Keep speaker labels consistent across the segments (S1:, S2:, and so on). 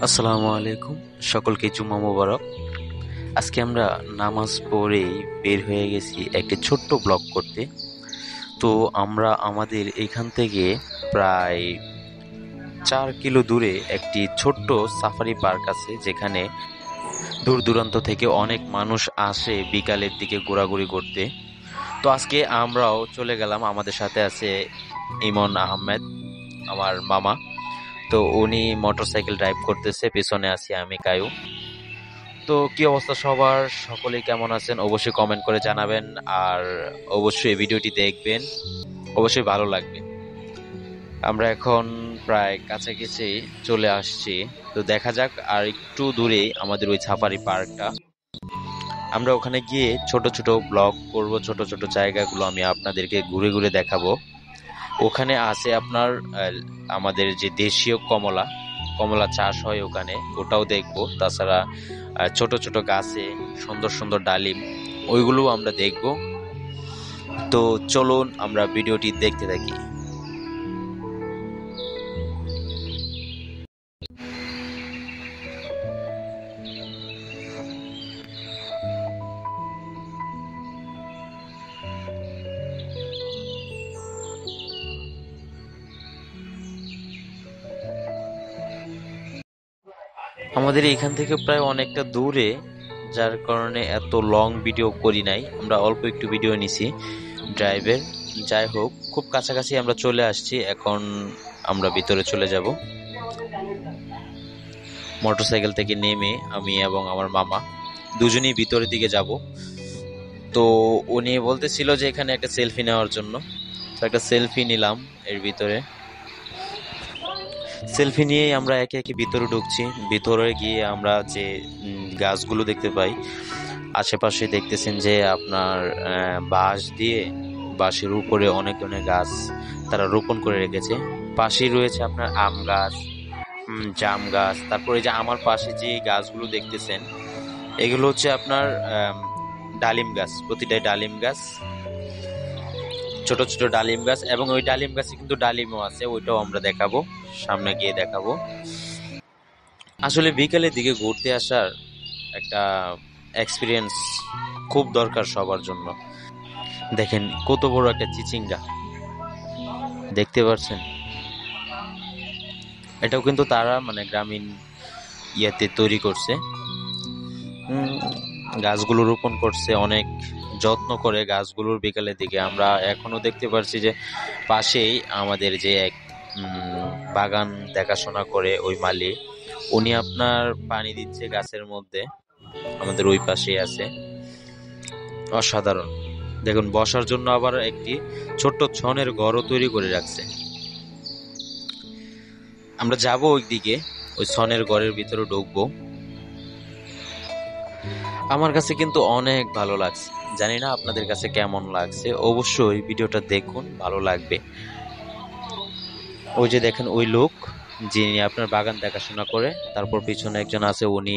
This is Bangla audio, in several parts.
S1: আসসালামু আলাইকুম, সকলকে জুম্মা মোবারক। আজকে আমরা নামাজ পড়েই বের হয়ে গেছি একটি ছোট্ট ব্লগ করতে। তো আমরা আমাদের এখান থেকে প্রায় 4 কিলো দূরে একটি ছোট্ট সাফারি পার্ক আছে, যেখানে দূর দূরান্ত থেকে অনেক মানুষ আসে বিকালের দিকে ঘোরাঘুরি করতে। তো আজকে আমরাও চলে গেলাম। আমাদের সাথে আছে ইমন আহমেদ, আমার মামা। তো উনি মোটরসাইকেল ড্রাইভ করতেছে, পেছনে আছি আমি, কায়ু। তো কি অবস্থা সবার, সকলেই কেমন আছেন অবশ্যই কমেন্ট করে জানাবেন। আর অবশ্যই এই ভিডিওটি দেখবেন, অবশ্যই ভালো লাগবে। আমরা এখন প্রায় কাছাকাছি চলে আসছি। তো দেখা যাক, আর একটু দূরে আমাদের ওই সাফারি পার্কটা। আমরা ওখানে গিয়ে ছোট ছোট ব্লগ করব, ছোট ছোট জায়গাগুলো আমি আপনাদেরকে ঘুরে ঘুরে দেখাবো। ওখানে আছে আপনার আমাদের যে দেশীয় কমলা কমলা চাষ হয় ওখানে, ওটাও দেখবো। তাছাড়া ছোট ছোট গাছে সুন্দর সুন্দর ডালিম, ওইগুলো আমরা দেখব। তো চলুন আমরা ভিডিওটি দেখতে থাকি। আমাদের এখান থেকে প্রায় অনেকটা দূরে, যার কারণে এত লং ভিডিও করি নাই, আমরা অল্প একটু ভিডিও নিছি ড্রাইভের। যাই হোক, খুব কাছাকাছি আমরা চলে আসছি। এখন আমরা ভিতরে চলে যাব। মোটরসাইকেল থেকে নেমে আমি এবং আমার মামা দুজনেই ভিতরের দিকে যাব। তো উনি বলতেছিল যে এখানে একটা সেলফি নেওয়ার জন্য। তো একটা সেলফি নিলাম এর ভিতরে। সেলফি নিয়েই আমরা একে একে ভিতরে ঢুকছি। ভিতরে গিয়ে আমরা যে গাছগুলো দেখতে পাই, আশেপাশে দেখতেছেন যে আপনার বাঁশ দিয়ে, বাঁশের উপরে অনেক ধরনের গাছ তারা রোপণ করে রেখেছে। পাশেই রয়েছে আপনার আম গাছ, জাম গাছ। তারপরে যে আমার পাশে যে গাছগুলো দেখতেছেন, এগুলো হচ্ছে আপনার ডালিম গাছ। প্রতিটাই ডালিম গাছ, ছোট ছোট ডালিম গাছ। এবং ওই ডালিম গাছে কিন্তু ডালিমও আছে, ওইটাও আমরা দেখাবো, সামনে গিয়ে দেখাবো। আসলে বিকেলের দিকে ঘুরতে আসার একটা এক্সপিরিয়েন্স খুব দরকার সবার জন্য। দেখেন কত বড় একটা চিচিঙ্গা, দেখতে পাচ্ছেন? এটাও কিন্তু তারা মানে গ্রামীণ ইয়েতে তৈরি করছে। গাছগুলো রোপণ করছে অনেক যত্ন করে গাছগুলোর। বিকালের দিকে আমরা এখনো দেখতে পাচ্ছি যে পাশেই আমাদের যে এক বাগান দেখাশোনা করে ওই মালিক, উনি আপনার পানি দিচ্ছে গাছের মধ্যে, আমাদের ওই পাশেই আছে। অসাধারণ। দেখুন, বসার জন্য আবার একটি ছোট্ট ছনের ঘরও তৈরি করে রাখছে। আমরা যাব ওই দিকে, ওই ছনের ঘরের ভিতরে ঢুকবো। আমার কাছে কিন্তু অনেক ভালো লাগছে, জানি না আপনাদের কাছে কেমন লাগছে। অবশ্যই ভিডিওটা দেখুন, ভালো লাগবে। ওই যে দেখেন ওই লোক, যিনি আপনার বাগান দেখাশোনা করে, তারপর পিছনে একজন আছে, উনি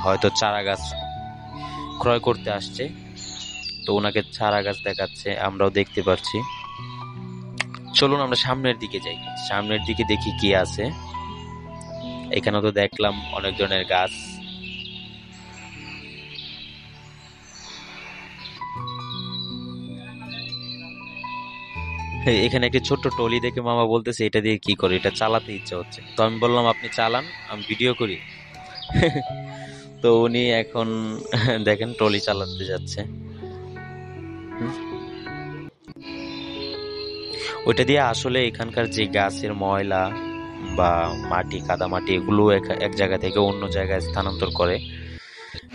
S1: হয়তো চারা গাছ ক্রয় করতে আসছে। তো ওনাকে চারা গাছ দেখাচ্ছে, আমরাও দেখতে পাচ্ছি। চলুন আমরা সামনের দিকে যাই, সামনের দিকে দেখি কি আছে। এখানে তো দেখলাম অনেক ধরনের গাছ। এখানে একটি ছোট্ট টলি দেখে মামা বলতেছে এটা দিয়ে কি করে, এটা চালাতে ইচ্ছা হচ্ছে। তো আমি বললাম আপনি চালান, আমি ভিডিও করি। তো উনি এখন দেখেন ট্রলি চালাতে যাচ্ছে। ওইটা দিয়ে আসলে এখানকার যে গাছের ময়লা বা মাটি, কাদা মাটি, এগুলো এক জায়গা থেকে অন্য জায়গায় স্থানান্তর করে।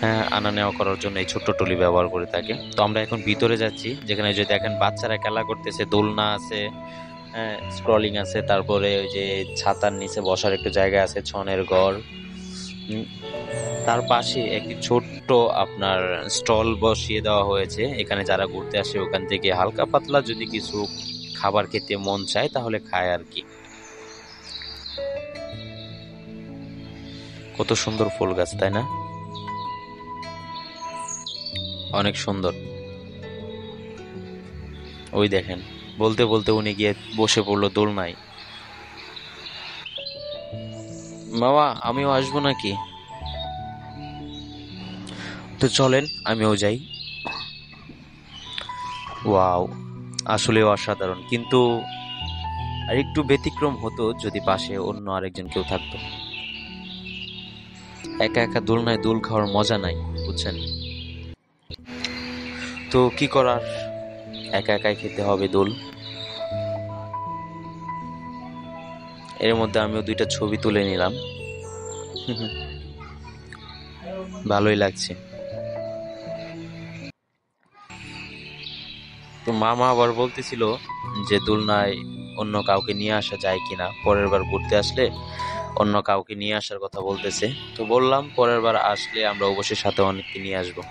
S1: হ্যাঁ, আনা নেওয়া করার জন্য এই ছোট্ট টলি ব্যবহার করে থাকে। তো আমরা এখন ভিতরে যাচ্ছি, যেখানে যে দেখেন বাচ্চারা খেলা করতেছে, দোলনা আছে, হ্যাঁ, স্ক্রলিং আছে। তারপরে ওই যে ছাতার নিচে বসার একটু জায়গা আছে, ছনের ঘর। তার পাশে একটি ছোট্ট আপনার স্টল বসিয়ে দেওয়া হয়েছে। এখানে যারা ঘুরতে আসে ওখান থেকে হালকা পাতলা যদি কিছু খাবার খেতে মন চায় তাহলে খায় আর কি। কত সুন্দর ফুল গাছ, তাই না? অনেক সুন্দর। ওই দেখেন, বলতে বলতে উনি গিয়ে বসে পড়লো দোলনায়। মামা আমিও আসবো নাকি? তো চলেন আমিও যাই। ওয়াও, আসলেও অসাধারণ, কিন্তু আর একটু ব্যতিক্রম হতো যদি পাশে অন্য আরেকজন কেউ থাকতো। একা একা দোলনায় দোল খাওয়ার মজা নাই, বুঝছেন? তো কি করার, একা একাই খেতে হবে দোল। এর মধ্যে আমিও দুইটা ছবি তুলে নিলাম। ভালোই লাগছে। তো মামা আবার বলতেছিল যে দোলনায় অন্য কাউকে নিয়ে আসা যায় কিনা, পরের বার ঘুরতে আসলে অন্য কাউকে নিয়ে আসার কথা বলতেছে। তো বললাম পরের বার আসলে আমরা অবশ্যই সাথে অনেককে নিয়ে আসবো।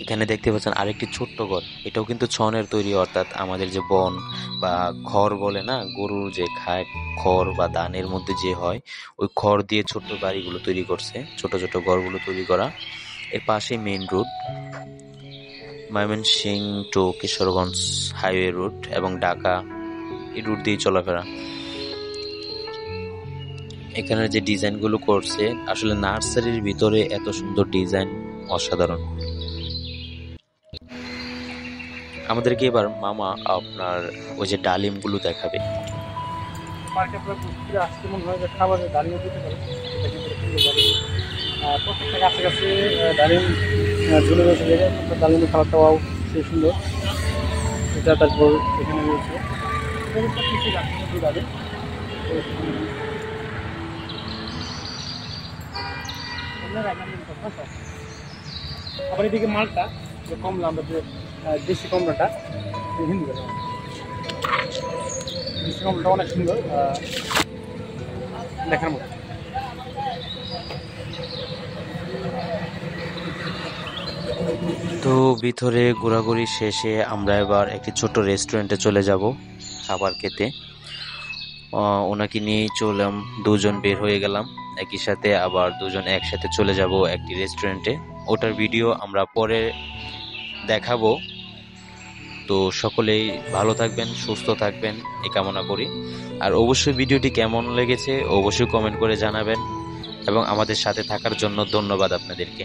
S1: এখানে দেখতে পাচ্ছেন আরেকটি ছোট্ট ঘর, এটাও কিন্তু ছনের তৈরি, অর্থাৎ আমাদের যে বন বা খড় বলে না, গরুর যে খায় খড় বা ধানের মধ্যে যে হয়, ওই খড় দিয়ে ছোট্ট বাড়িগুলো তৈরি করছে, ছোট ছোট ঘরগুলো তৈরি করা। এর পাশে main road, Mymensingh to Kishoreganj highway route এবং ঢাকা, এই রুট দিয়ে চলাফেরা। এখানের যে ডিজাইনগুলো করছে, আসলে নার্সারির ভিতরে এত সুন্দর ডিজাইন, অসাধারণ। আমাদেরকে এবার মামা আপনার ওই যে ডালিমগুলো দেখাবে।
S2: পার্কে আপনার ঘুরতে আসতে মনে হয় যে খাবারের ডালিমও দিতে পারে, এটা কিন্তু সুন্দর ডালিম। প্রত্যেকটা কাছাকাছি ডালিম ঝুলে রয়েছে, জায়গায় আপনার ডালিমের খাবারটাও সেই সুন্দর। এটা তারপর এখানে রয়েছে কিছু গাছের মধ্যে ডালিম। আবার এদিকে মালটা যে কমলা, আমরা যে দেশি কমলাটা হিন্দু দেশি কমলাটা অনেক সুন্দর দেখার মতো।
S1: তো ভিতরে ঘোরাঘুরি শেষে আমরা এবার একটি ছোট রেস্টুরেন্টে চলে যাব খাবার খেতে। ওনাকে নিয়েই চললাম, দুজন বের হয়ে গেলাম একই সাথে, আবার দুজন একসাথে চলে যাব একটি রেস্টুরেন্টে। ওটার ভিডিও আমরা পরে দেখাবো। তো সকলেই ভালো থাকবেন, সুস্থ থাকবেন এই কামনা করি। আর অবশ্যই ভিডিওটি কেমন লেগেছে অবশ্যই কমেন্ট করে জানাবেন, এবং আমাদের সাথে থাকার জন্য ধন্যবাদ আপনাদেরকে।